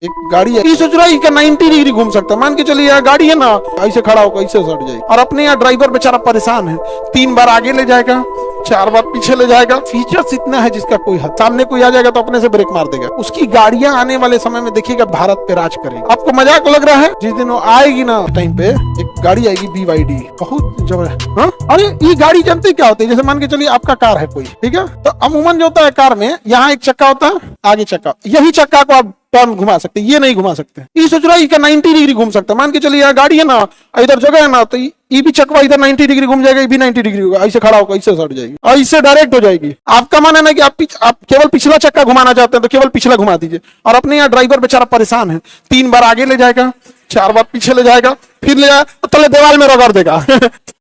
एक गाड़ी है, सोच रहा है कि 90 डिग्री घूम सकता है। मान के चलिए यहाँ गाड़ी है ना, ऐसे खड़ा होकर ऐसे सट जाएगी, और अपने यहाँ ड्राइवर बेचारा परेशान है, 3 बार आगे ले जाएगा, 4 बार पीछे ले जाएगा। फीचर्स इतना है जिसका कोई हद। सामने कोई आ जाएगा तो अपने से ब्रेक मार देगा। उसकी गाड़ियां आने वाले समय में देखिएगा भारत पे राज करेगी। आपको मजाक लग रहा है? जिस दिन वो आएगी ना टाइम पे, एक गाड़ी आएगी BYD, बहुत जबरदस्त। हाँ? अरे ये गाड़ी जानते क्या होती है? जैसे मान के चलिए आपका कार है कोई, ठीक है, तो अमूमन जो होता है कार में, यहाँ एक चक्का होता है, आगे चक्का, यही चक्का को आप टर्न घुमा सकते, ये नहीं घुमा सकते। ये सोच रहा है कि 90 डिग्री घूम सकता है। मान के चलिए यहाँ गाड़ी है ना, इधर जगह है ना, तो ये भी चकवा इधर 90 डिग्री घूम जाएगा, ये भी 90 डिग्री होगा, ऐसे खड़ा होगा, ऐसे सट जाएगी, ऐसे डायरेक्ट हो जाएगी। आपका मानना है कि आप केवल पिछला चक्का घुमाना चाहते हैं तो केवल पिछला घुमा दीजिए, और अपने यहाँ ड्राइवर बेचारा परेशान है, 3 बार आगे ले जाएगा, 4 बार पीछे ले जाएगा, फिर ले जाएगा तो तले दीवार में रगड़ देगा।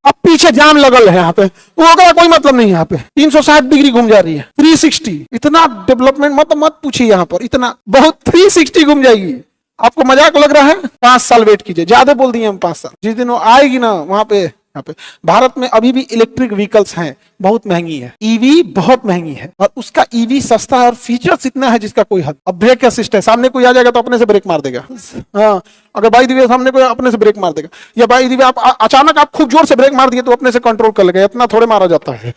अब पीछे जाम लगल है यहाँ पे, वो का कोई मतलब नहीं। यहाँ पे 360 डिग्री घूम जा रही है, 360। इतना डेवलपमेंट मत पूछिए, यहाँ पर इतना बहुत 360 घूम जाएगी। आपको मजाक लग रहा है? 5 साल वेट कीजिए, ज्यादा बोल दिए हम 5 साल। जिस दिन वो आएगी ना, वहां पे यहाँ पे भारत में अभी भी इलेक्ट्रिक व्हीकल्स हैं, बहुत महंगी है, ईवी बहुत महंगी है, और उसका ईवी सस्ता है और फीचर्स इतना है जिसका कोई हद। अब ब्रेक असिस्ट है, सामने कोई आ जाएगा तो अपने से ब्रेक मार देगा। हाँ, अगर बाई द वे सामने कोई अपने से ब्रेक मार देगा, या बाई द वे आप अचानक आप खूब जोर से ब्रेक मार दिए तो अपने से कंट्रोल कर लेगा। इतना थोड़े मारा जाता है।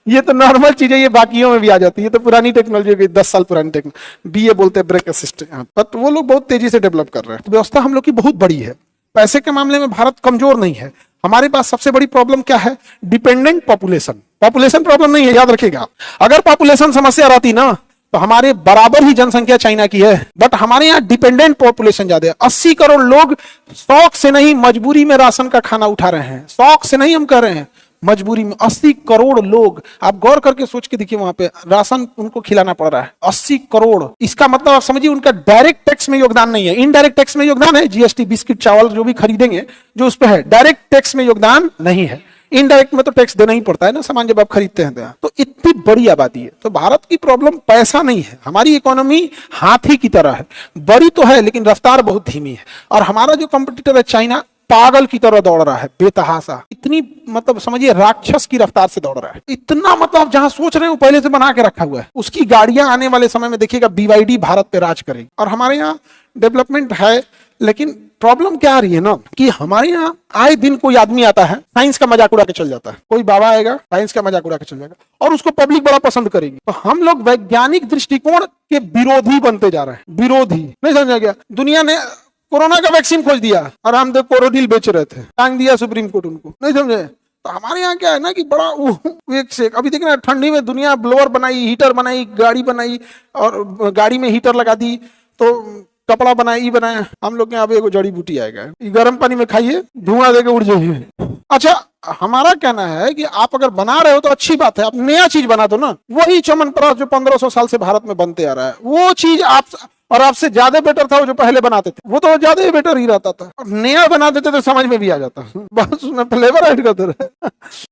ये तो नॉर्मल चीज है, ये बाकियों में भी आ जाती है। ये तो पुरानी टेक्नोलॉजी, 10 साल पुरानी टेक्नोलॉजी, BA बोलते हैं ब्रेक असिस्ट। बट वो लोग बहुत तेजी से डेवलप कर रहे हैं। व्यवस्था हम लोग की बहुत बड़ी है, पैसे के मामले में भारत कमजोर नहीं है। हमारे पास सबसे बड़ी प्रॉब्लम क्या है? Dependent population. पॉपुलेशन प्रॉब्लम नहीं है, याद रखिएगा। अगर पॉपुलेशन समस्या रहती ना तो हमारे बराबर ही जनसंख्या चाइना की है, बट हमारे यहाँ डिपेंडेंट पॉपुलेशन ज्यादा है। 80 करोड़ लोग शौक से नहीं, मजबूरी में राशन का खाना उठा रहे हैं। शौक से नहीं हम कर रहे हैं, मजबूरी में। 80 करोड़ लोग, आप गौर करके सोच के देखिए, वहां पे राशन उनको खिलाना पड़ रहा है, 80 करोड़। इसका मतलब आप समझिए, उनका डायरेक्ट टैक्स में योगदान नहीं है, इनडायरेक्ट टैक्स में योगदान है। GST, बिस्किट, चावल जो भी खरीदेंगे जो उस पर है, डायरेक्ट टैक्स में योगदान नहीं है। इनडायरेक्ट में तो टैक्स देना ही पड़ता है ना, सामान जब आप खरीदते हैं। तो इतनी बड़ी आबादी है, तो भारत की प्रॉब्लम पैसा नहीं है। हमारी इकोनॉमी हाथी की तरह है, बड़ी तो है लेकिन रफ्तार बहुत धीमी है। और हमारा जो कंपटीटर है चाइना, पागल की तरह दौड़ रहा है, बेतहासा। इतनी मतलब समझिए राक्षस की रफ्तार से दौड़ रहा है। इतना मतलब जहां सोच रहे हो पहले से बना के रखा हुआ है। उसकी गाड़ियां आने वाले समय में देखिएगा BYD भारत पे राज करेगी। और हमारे यहाँ डेवलपमेंट है, लेकिन प्रॉब्लम क्या आ रही है ना, कि हमारे यहाँ आए दिन कोई आदमी आता है, साइंस का मजाक उड़ा के चल जाता है। कोई बाबा आएगा, साइंस का मजाक उड़ा के चल जाएगा, और उसको पब्लिक बड़ा पसंद करेगी। तो हम लोग वैज्ञानिक दृष्टिकोण के विरोधी बनते जा रहे हैं। विरोधी नहीं समझा गया? दुनिया ने कोरोना का वैक्सीन खोज दिया और हम तो कोरोडिल बेच रहे थे, टांग दिया सुप्रीम कोर्ट उनको, नहीं समझे? तो हमारे यहाँ क्या है ना कि बड़ा एक से अभी देखना, ठंडी में दुनिया ब्लोअर बनाई, हीटर बनाई, गाड़ी बनाई, और गाड़ी में हीटर लगा दी, तो कपड़ा बनाया, बनाया। हम लोग के यहाँ एक जड़ी बूटी आएगा, गर्म पानी में खाइए, धुआं देके उड़ जाइए। अच्छा, हमारा कहना है कि आप अगर बना रहे हो तो अच्छी बात है, आप नया चीज बना दो ना। वही च्यवनप्राश जो 1500 साल से भारत में बनते आ रहा है, वो चीज आप, और आपसे ज्यादा बेटर था वो जो पहले बनाते थे, वो तो ज्यादा ही बेटर ही रहता था। नया बना देते तो समझ में भी आ जाता, बस उसमें फ्लेवर ऐड करते रहे।